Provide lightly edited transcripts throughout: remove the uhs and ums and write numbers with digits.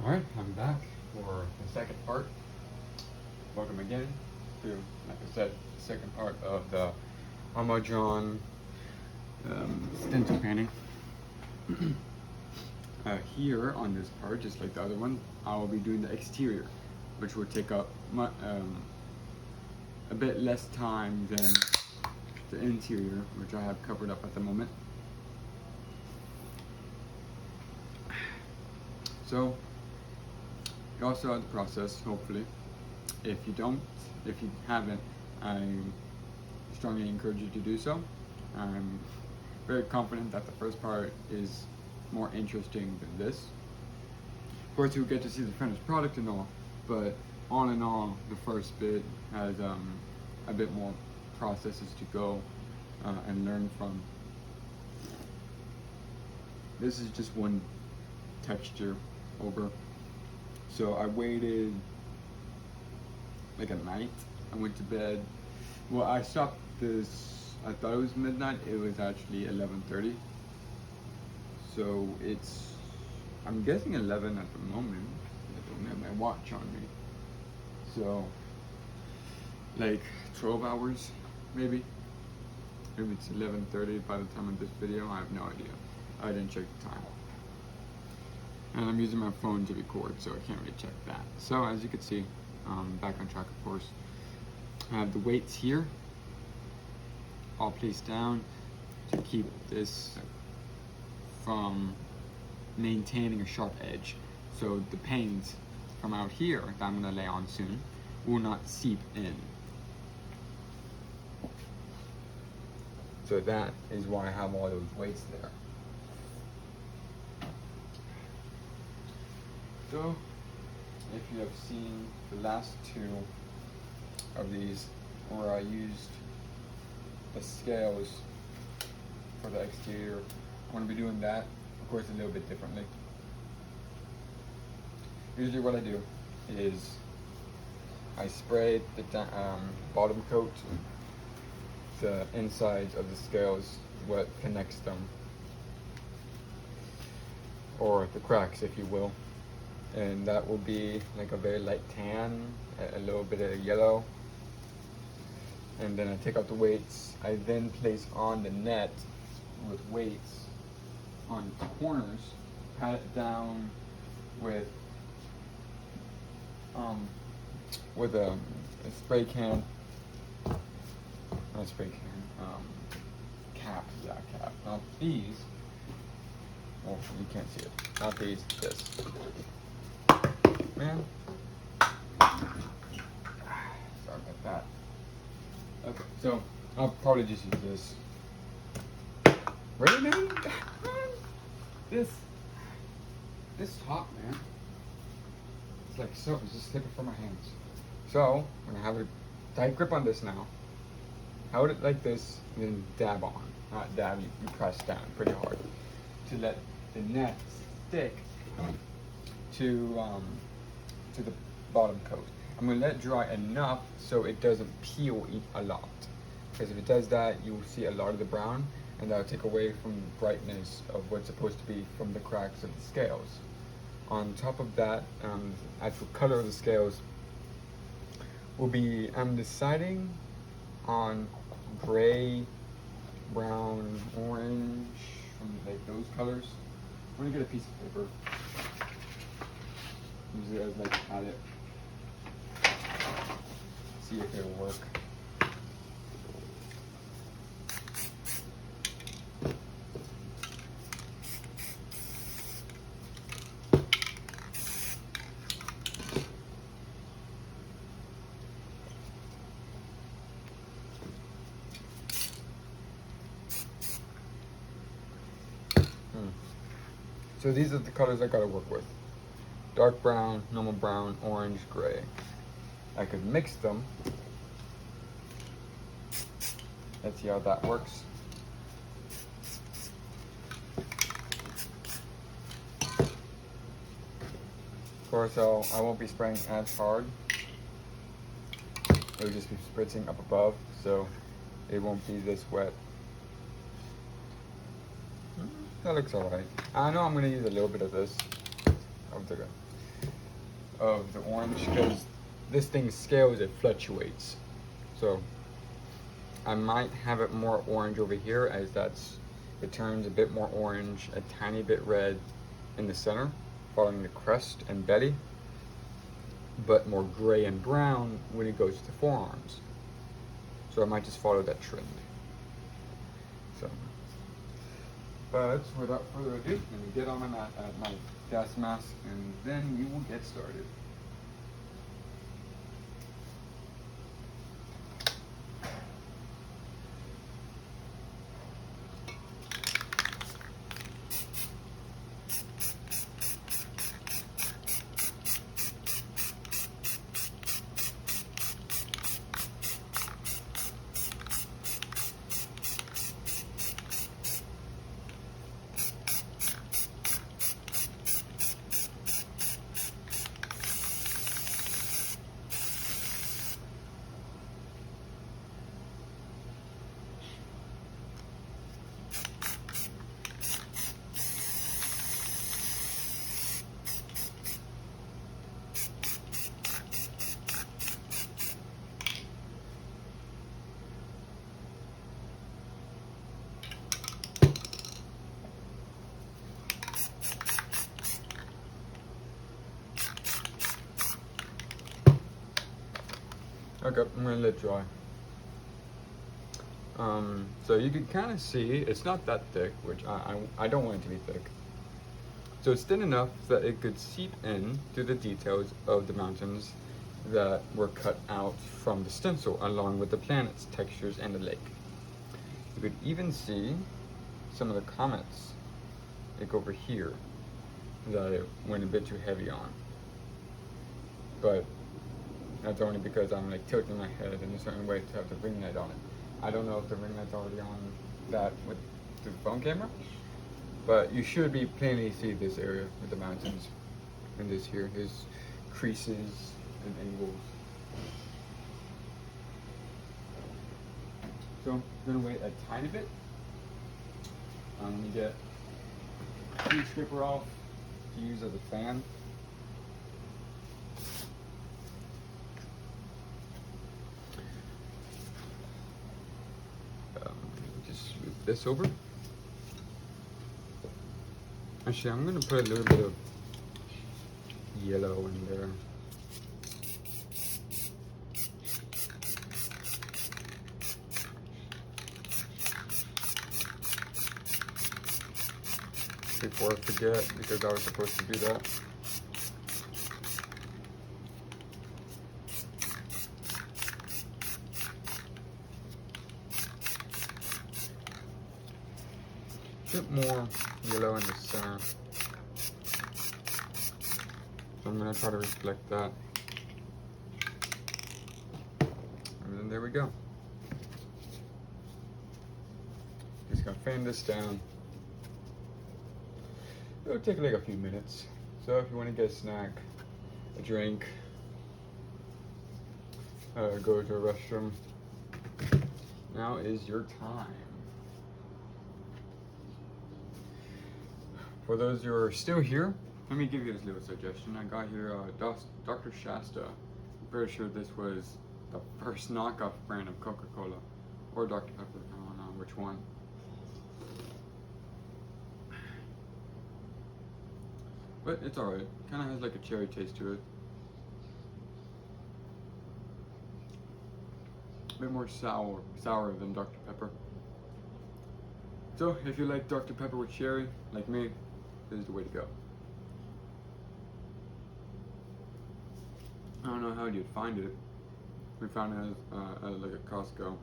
Alright, I'm back for the second part. Welcome again to, like I said, the second part of the Almudron stencil painting. Here on this part, just like the other one, I will be doing the exterior, which will take up a bit less time than the interior, which I have covered up at the moment. So, you also have the process, hopefully. If you haven't, I strongly encourage you to do so. I'm very confident that the first part is more interesting than this. Of course, you'll get to see the finished product and all, but all in all, the first bit has a bit more processes to go and learn from. This is just one texture over. So I waited like a night. I went to bed. Well, I stopped this, I thought it was midnight. It was actually 11:30. So it's, I'm guessing 11 at the moment. I don't have my watch on me. So like 12 hours maybe. Maybe it's 11:30 by the time of this video. I have no idea. I didn't check the time. And I'm using my phone to record, so I can't really check that. So as you can see, back on track of course. I have the weights here, all placed down to keep this from maintaining a sharp edge. So the paint from out here that I'm gonna lay on soon will not seep in. So that is why I have all those weights there. So, if you have seen the last two of these where I used the scales for the exterior, I'm going to be doing that, of course, a little bit differently. Usually what I do is I spray the bottom coat, the insides of the scales, what connects them, or the cracks if you will. And that will be like a very light tan, a little bit of yellow. And then I take out the weights. I then place on the net with weights on the corners, pat it down with a spray can, not spray can, cap, yeah, cap, not these. Well, you can't see it, not these, this. Man. Sorry about that. Okay, so I'll probably just use this. Really, man? This top, man. It's like so, it's just slipping from my hands. So I'm gonna have a tight grip on this now. Hold it like this, and then dab on. Not dab, you press down pretty hard to let the net stick to the bottom coat. I'm going to let it dry enough so it doesn't peel a lot, because if it does that, you will see a lot of the brown, and that will take away from the brightness of what's supposed to be from the cracks of the scales. On top of that, actual color of the scales will be, I'm deciding on gray, brown, orange, like those colors. I'm going to get a piece of paper. Usually I like to pat it, see if it'll work. So these are the colors I gotta work with. Dark brown, normal brown, orange, gray. I could mix them. Let's see how that works. Of course, I won't be spraying as hard. It'll just be spritzing up above, so it won't be this wet. That looks alright. I know I'm going to use a little bit of this. of the orange because this thing scales, it fluctuates. So I might have it more orange over here as it turns a bit more orange, a tiny bit red in the center, following the crest and belly, but more gray and brown when it goes to the forearms. So I might just follow that trend. So, but without further ado, let me get on my gas mask and then we will get started. Okay, I'm gonna let it dry. So you can kind of see it's not that thick, which I don't want it to be thick. So it's thin enough that it could seep in to the details of the mountains that were cut out from the stencil, along with the planets, textures, and the lake. You could even see some of the comets, like over here, that it went a bit too heavy on. But that's only because I'm like tilting my head in a certain way to have the ring light on it. I don't know if the ring light's already on that with the phone camera, but you should be plainly see this area with the mountains and this here, his creases and angles. So I'm gonna wait a tiny bit. Let me get heat stripper off to use as a fan. Just move this over. Actually, I'm gonna put a little bit of yellow in there. Before I forget, because I was supposed to do that. A bit more yellow in the center. So I'm gonna try to reflect that. And then there we go. Just gonna fan this down. It'll take like a few minutes. So if you want to get a snack, a drink, go to a restroom, now is your time. For those who are still here, let me give you this little suggestion. I got here Dr. Shasta. I'm pretty sure this was the first knockoff brand of Coca-Cola or Dr. Pepper. I don't know which one. But it's alright. Kind of has like a cherry taste to it. A bit more sour than Dr. Pepper. So if you like Dr. Pepper with cherry, like me, this is the way to go. I don't know how you'd find it. We found it at like a Costco.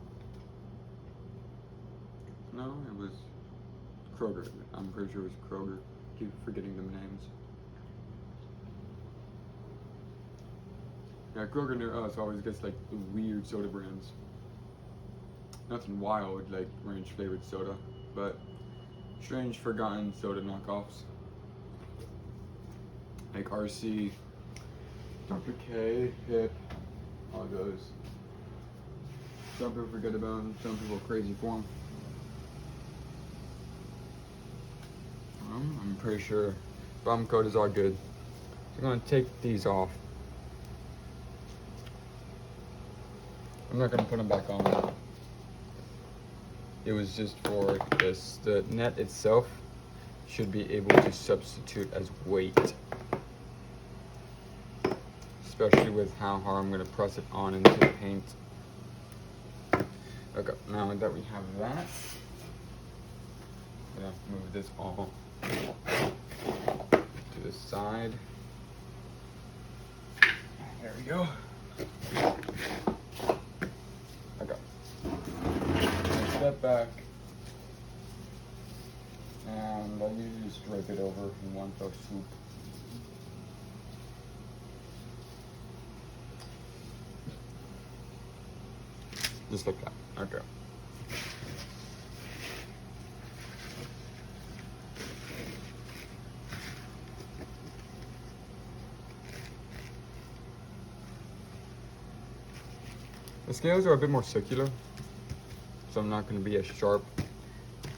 No, it was Kroger. I'm pretty sure it was Kroger. Keep forgetting them names. Yeah, Kroger near us always gets like the weird soda brands. Nothing wild like ranch flavored soda, but strange forgotten soda knockoffs. Like RC, Dr. K, Hip, all those. Some people forget about them, some people are crazy for them. I'm pretty sure bum coat is all good. So I'm going to take these off I'm not gonna put them back on. It was just for this. The net itself should be able to substitute as weight, especially with how hard I'm gonna press it on into the paint. Okay, now that we have that, I'm gonna move this all to the side. There we go. Okay. Step back, and I usually just drape it over in one fell swoop. Just like that. Okay. The scales are a bit more circular, so I'm not going to be as sharp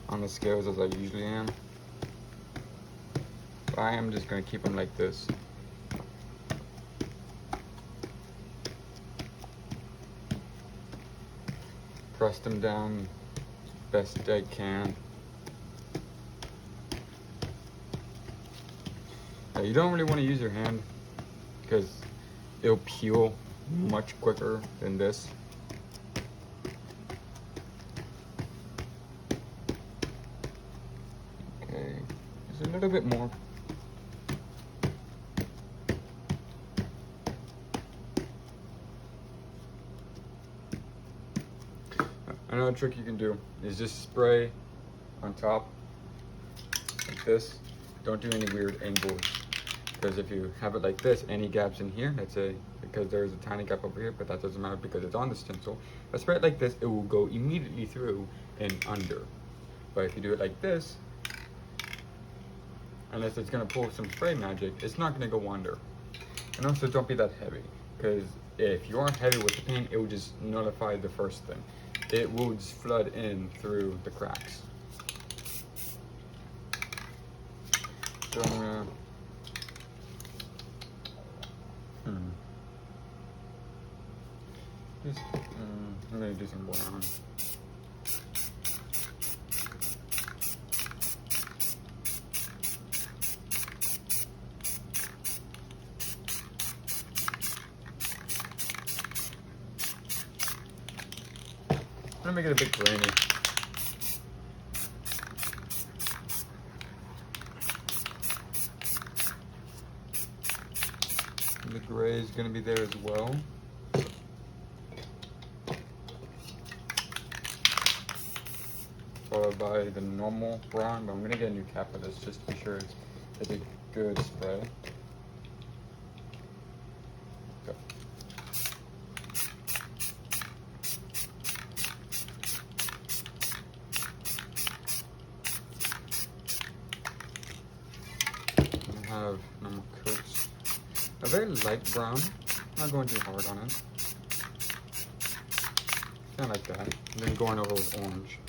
on the scales as I usually am. But I am just going to keep them like this. Press them down best I can. Now, you don't really want to use your hand because it'll peel much quicker than this. Okay, just a little bit more. Another trick you can do is just spray on top like this. Don't do any weird angles, because if you have it like this, any gaps in here, because there's a tiny gap over here, but that doesn't matter because it's on the stencil. If I spray it like this, it will go immediately through and under. But if you do it like this, unless it's gonna pull some spray magic, it's not gonna go under. And also don't be that heavy, because if you are heavy with the paint, it will just nullify the first thing. It will just flood in through the cracks. So I'm gonna, I'm gonna do some brown. I'm gonna make it a bit grainy. And the gray is gonna be there as well. Followed by the normal brown, but I'm gonna get a new cap of this just to be sure it's a good spray. Go. Have normal coats. A very light brown, not going too hard on it. Kind of like that. And then going over with orange.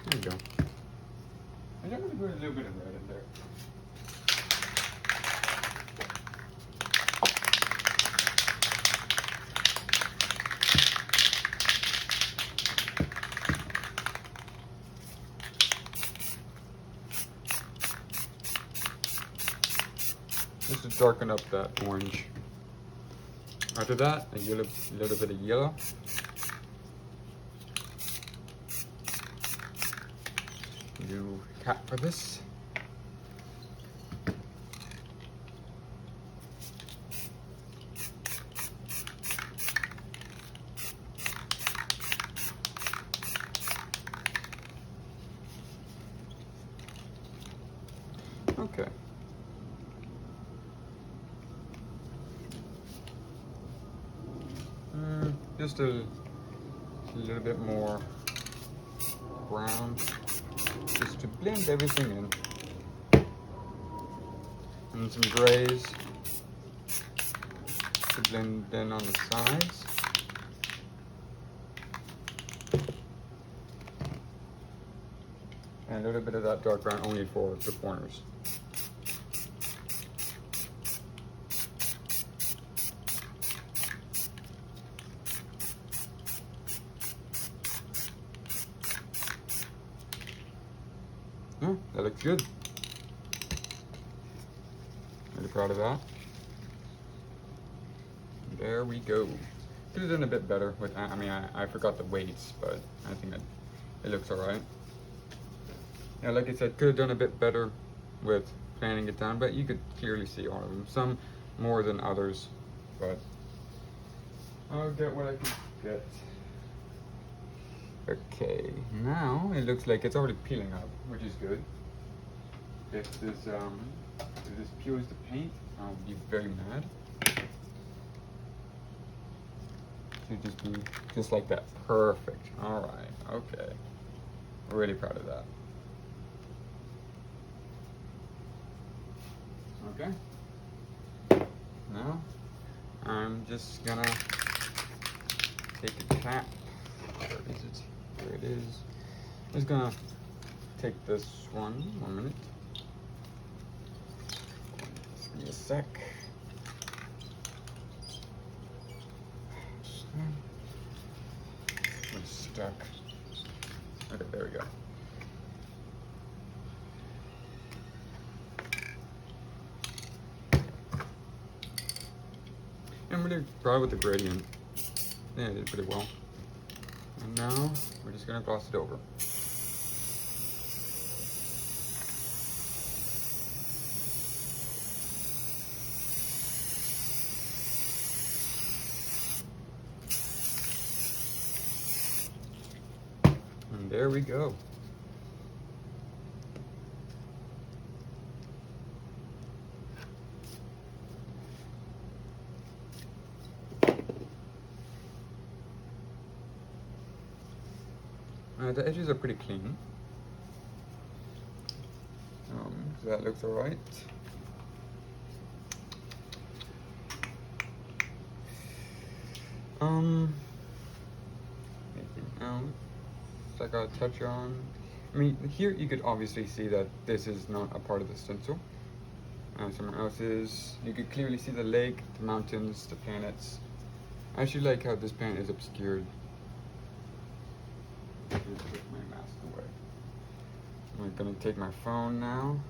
There you go. I'm going to put a little bit of red in there. Just to darken up that orange. After that, a little bit of yellow. New cap for this. Okay. Just a little bit more brown, just to blend everything in. And some grays to blend in on the sides. And a little bit of that dark brown only for the corners. Yeah, that looks good. Really proud of that. There we go. Could have done a bit better with, I mean, I forgot the weights, but I think it looks alright. Yeah, like I said, could have done a bit better with planning it down, but you could clearly see all of them. Some more than others, but I'll get what I can get. Okay, now it looks like it's already peeling up, which is good. If this peels the paint, I'll be very mad. Should just be just like that. Perfect. All right. Okay. Really proud of that. Okay. Now I'm just gonna take a cap. Where is it? There it is. I'm just gonna take this one. 1 minute. Just give me a sec. It's stuck. Okay, there we go. I'm really proud with the gradient. Yeah, I did pretty well. And now we're just gonna gloss it over. And there we go. The edges are pretty clean, so that looks alright. Anything else I gotta touch on? I mean, here you could obviously see that this is not a part of the stencil. Somewhere else is. You could clearly see the lake, the mountains, the planets. I actually like how this planet is obscured. Put my mask away. I'm gonna take my phone now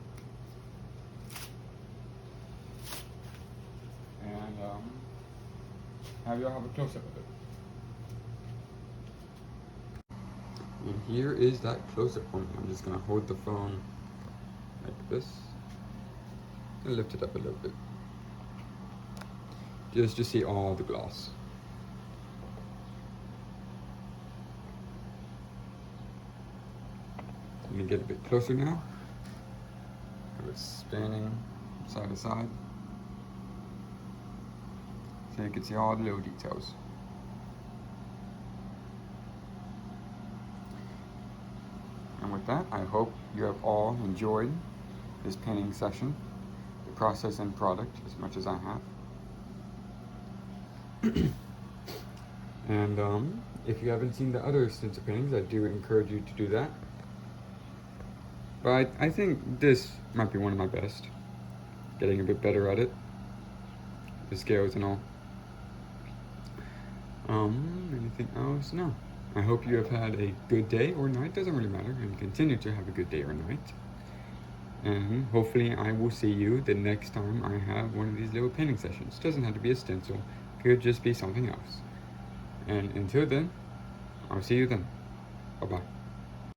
and have y'all have a close-up of it. And here is that close-up for me. I'm just gonna hold the phone like this and lift it up a little bit, just to see all the gloss. Let me get a bit closer now. Have it spanning side to side, so you can see all the little details. And with that, I hope you have all enjoyed this painting session, the process and product, as much as I have. And if you haven't seen the other stencil paintings, I do encourage you to do that. But I think this might be one of my best. Getting a bit better at it. The scales and all. Anything else? No. I hope you have had a good day or night, doesn't really matter, and continue to have a good day or night. And hopefully I will see you the next time I have one of these little painting sessions. Doesn't have to be a stencil, could just be something else. And until then, I'll see you then. Bye-bye.